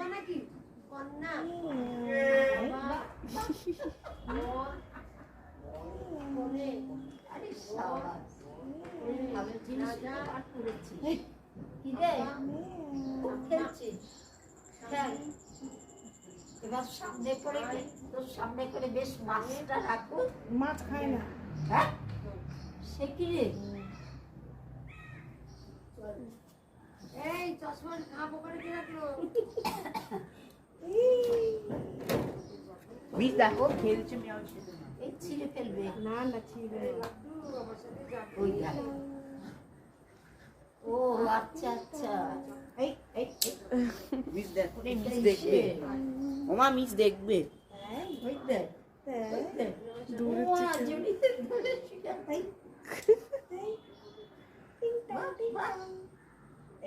নাকি কন্যা আরে সাবাস ভালো জিনিস আর করেছি কি রে খেলছিস খেল এবার সামনে করে তোর সামনে করে বেশ মাছটা রাখো মাছ খায় না হ্যাঁ সে কি রে এই চশমা খাবো করে কি রাখলো মিস দেখো খেলছে মেয়ে এই ছিঁড়ে ফেলবে না না ছিঁড়বে না ওই দেখ ও আচ্ছা আচ্ছা এই এই মিস দেখো মিস দেখবে ওমা মিস দেখবে ওই দেখ এই দূরে